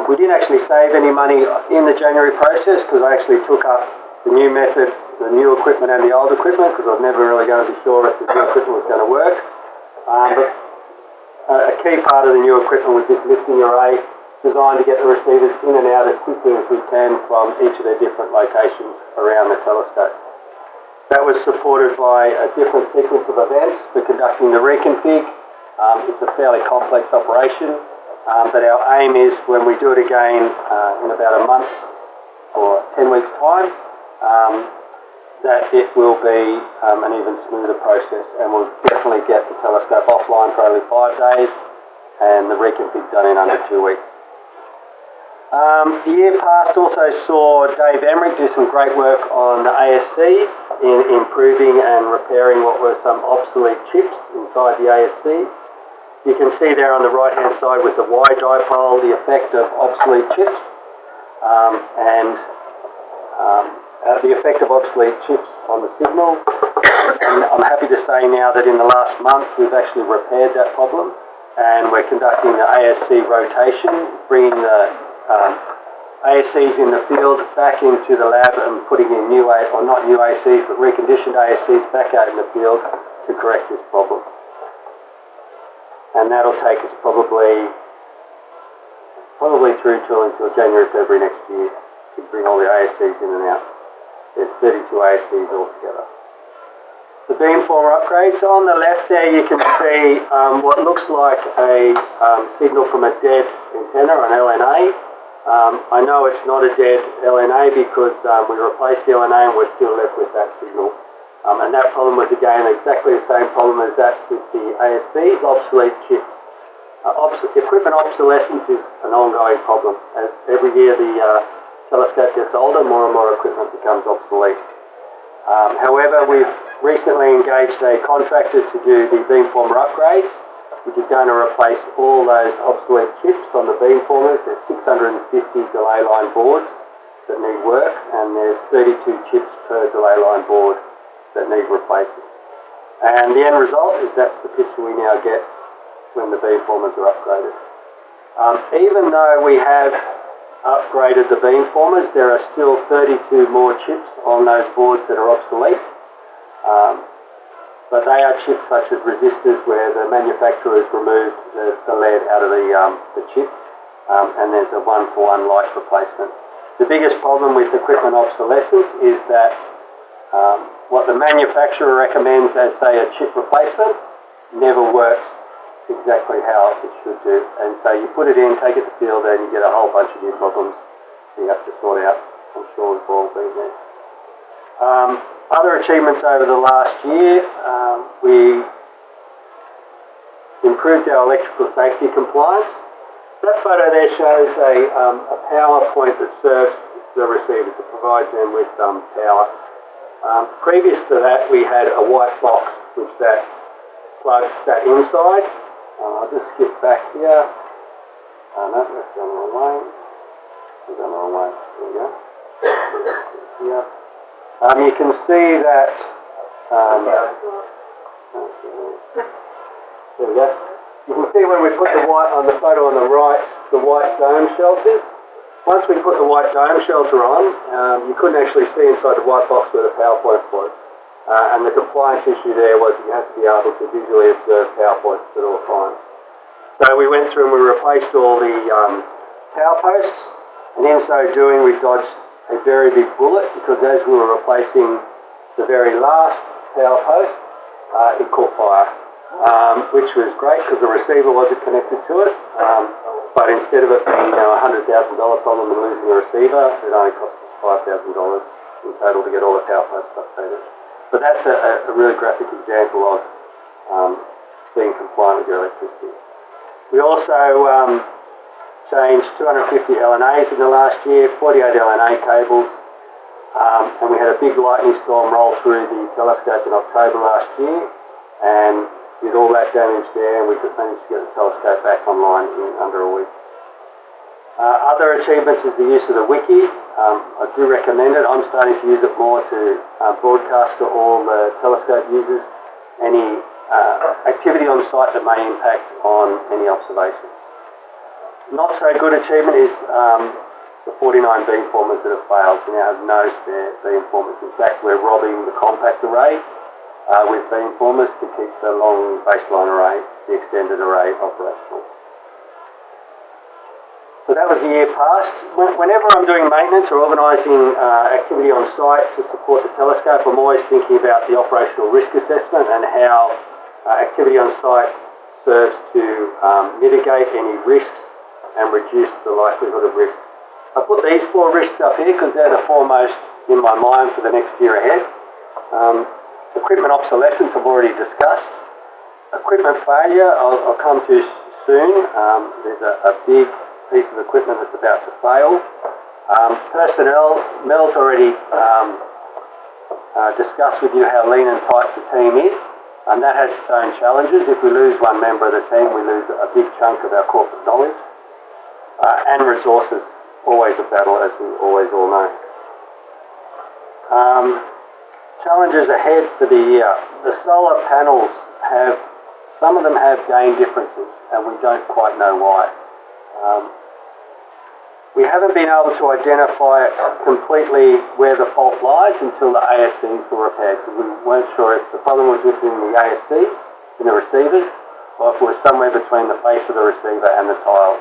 We didn't actually save any money in the January process because I actually took up the new method, the new equipment and the old equipment, because I was never really going to be sure if the new equipment was going to work. But a key part of the new equipment was this lifting array designed to get the receivers in and out as quickly as we can from each of their different locations around the telescope. That was supported by a different sequence of events for conducting the reconfig. It's a fairly complex operation, but our aim is when we do it again in about a month or 10 weeks' time, that it will be an even smoother process, and we'll definitely get the telescope offline for only 5 days and the reconfig done in under 2 weeks. The year past also saw Dave Emmerich do some great work on the ASCs in improving and repairing what were some obsolete chips inside the ASC. You can see there on the right hand side with the Y dipole the effect of obsolete chips and the effect of obsolete chips on the signal. And I'm happy to say now that in the last month we've actually repaired that problem, and we're conducting the ASC rotation, bringing the ASCs in the field back into the lab and putting in new, or not new ASCs, but reconditioned ASCs back out in the field to correct this problem. And that'll take us probably through until January, February next year to bring all the ASCs in and out. There's 32 ASCs altogether. The beamformer upgrades. On the left there you can see what looks like a signal from a dead antenna, an LNA. I know it's not a dead LNA because we replaced the LNA and we're still left with that signal. And that problem was again exactly the same problem as that with the ASCs, obsolete chips. Equipment obsolescence is an ongoing problem. As every year the telescope gets older, more and more equipment becomes obsolete. However, we've recently engaged a contractor to do the beamformer upgrades, which is going to replace all those obsolete chips on the beamformers. There's 650 delay line boards that need work, and there's 32 chips per delay line board that need replacing. And the end result is that's the picture we now get when the beamformers are upgraded. Even though we have upgraded the beamformers, there are still 32 more chips on those boards that are obsolete. But they are chips such as resistors where the manufacturer has removed the lead out of the chip, and there's a one-for-one like replacement. The biggest problem with equipment obsolescence is that what the manufacturer recommends as, say, a chip replacement never works exactly how it should do. And so you put it in, take it to field, and you get a whole bunch of new problems you have to sort out. I'm sure we've all been there. Other achievements over the last year, we improved our electrical safety compliance. That photo there shows a power point that serves the receivers, it provides them with power. Previous to that, we had a white box which that plug sat inside. I'll just skip back here. No, that's gone the wrong way. I've gone the wrong way. There we go. Here. You can see that. There we go. You can see when we put the white on the photo on the right, the white dome shelter. Once we put the white dome shelter on, you couldn't actually see inside the white box where the power point was. And the compliance issue there was you had to be able to visually observe power points at all times. So we went through and we replaced all the power posts, and in so doing we dodged a very big bullet because as we were replacing the very last power post, it caught fire, which was great because the receiver wasn't connected to it. But instead of it being a $100,000 problem and losing the receiver, it only cost us $5,000 in total to get all the power posts updated. But that's a really graphic example of being compliant with your electricity. We also changed 250 LNAs in the last year, 48 LNA cables, and we had a big lightning storm roll through the telescope in October last year, and with all that damage there, we could manage to get the telescope back online in under a week. Other achievements is the use of the wiki. I do recommend it. I'm starting to use it more to broadcast to all the telescope users any activity on site that may impact on any observations. Not so good achievement is the 49 beamformers that have failed. We now have no spare beamformers. In fact, we're robbing the compact array with beamformers to keep the long baseline array, the extended array, operational. So that was the year past. Whenever I'm doing maintenance or organising activity on site to support the telescope, I'm always thinking about the operational risk assessment and how activity on site serves to mitigate any risks and reduce the likelihood of risk. I put these 4 risks up here because they're the foremost in my mind for the next year ahead. Equipment obsolescence I've already discussed. Equipment failure I'll come to soon. There's a big piece of equipment that's about to fail. Personnel, Mel's already discussed with you how lean and tight the team is, and that has its own challenges. If we lose one member of the team, we lose a big chunk of our corporate knowledge. And resources, always a battle, as we always all know. Challenges ahead for the year. The solar panels some of them have gain differences, and we don't quite know why. We haven't been able to identify completely where the fault lies until the ASCs were repaired, because we weren't sure if the problem was within the ASC, in the receivers, or if it was somewhere between the base of the receiver and the tiles.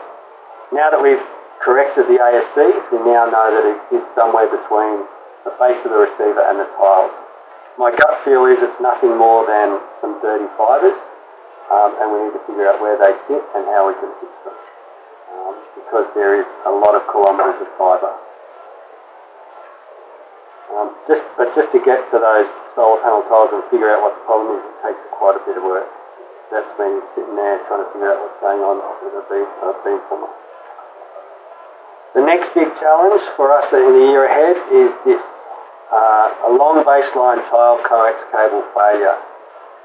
Now that we've corrected the ASCs, we now know that it is somewhere between the base of the receiver and the tiles. My gut feel is it's nothing more than some dirty fibres, and we need to figure out where they sit and how we can fix them. Because there is a lot of kilometres of fibre. But just to get to those solar panel tiles and figure out what the problem is, it takes quite a bit of work. That's me sitting there trying to figure out what's going on with a beamformer. The next big challenge for us in the year ahead is this, a long baseline tile coax cable failure.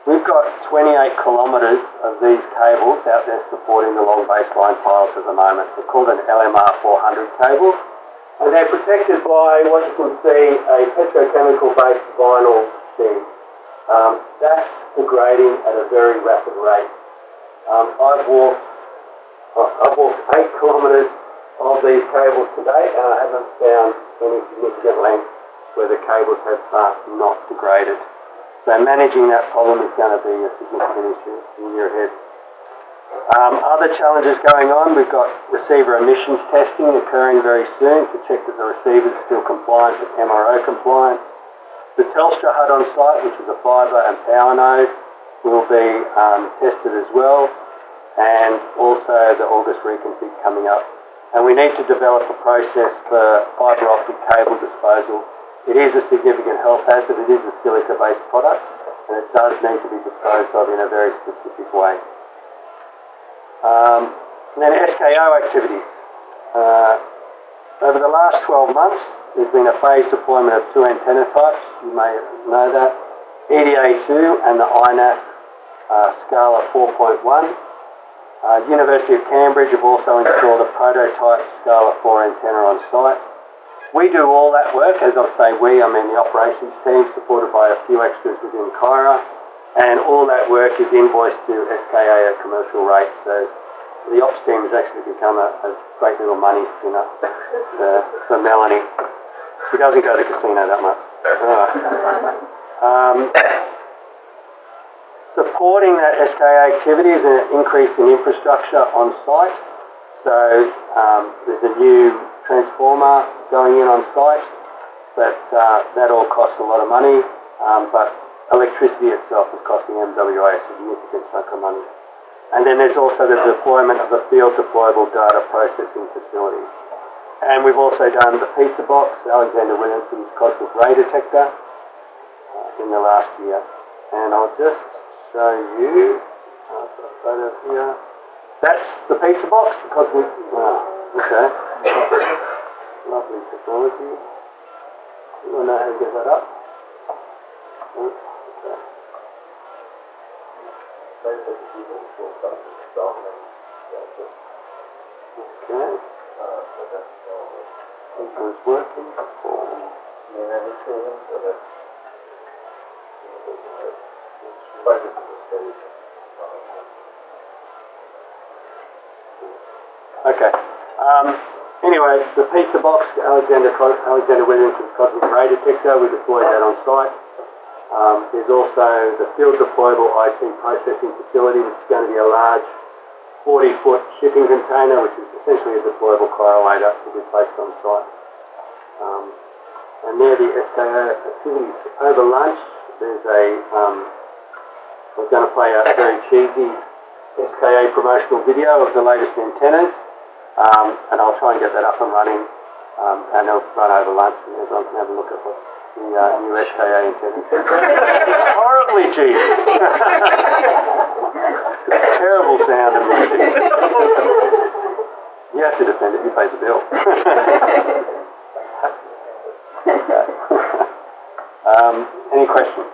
We've got 28 kilometres of these cables out there supporting the long baseline tiles at the moment. They're called an LMR 400 cable, and they're protected by what you can see, a petrochemical-based vinyl sheet. That's degrading at a very rapid rate. I've walked 8 kilometres of these cables today, and I haven't found any significant length where the cables have not degraded. So managing that problem is going to be a significant issue in the year ahead. Other challenges going on, we've got receiver emissions testing occurring very soon to check that the receiver is still compliant with MRO compliance. The Telstra HUD on site, which is a fibre and power node, will be tested as well, and also the August reconfig coming up. And we need to develop a process for fibre optic cable disposal. It is a significant health hazard. It is a silica-based product, and it does need to be disposed of in a very specific way. And then SKO activities. Over the last 12 months, there's been a phased deployment of 2 antenna types. You may know that. EDA2 and the INAF Scala 4.1. University of Cambridge have also installed a prototype Scala 4 antenna on site. We do all that work, as I say we, I mean the operations team, supported by a few extras within Kyra, and all that work is invoiced to SKA at commercial rates, so the ops team has actually become a great little money spinner for Melanie. She doesn't go to the casino that much. Supporting that SKA activity is an increase in infrastructure on site, so there's a new transformer going in on site, but that all costs a lot of money, but electricity itself is costing MWA a significant chunk of money. And then there's also the deployment of a field deployable data processing facility. And we've also done the pizza box, Alexander Williamson's cosmic ray detector, in the last year. And I'll just show you, I've got a photo here. That's the pizza box, the cosmic, okay. Lovely technology. You want to know how to get that up? Okay. Okay. It was working before. Okay. Anyway, the pizza box, Alexander Williamson's Cosmic Ray Detector, we deployed that on site. There's also the field deployable IT processing facility, which is going to be a large 40-foot shipping container, which is essentially a deployable correlator that will be placed on site. And there the SKA activities. Over lunch, there's I was going to play a very cheesy SKA promotional video of the latest antennas, and I'll try and get that up and running, and it'll run over lunch, and everyone can have a look at what the new SKA antennas. Horribly cheesy. Terrible sound and music. You have to defend it, you pay the bill. Any questions?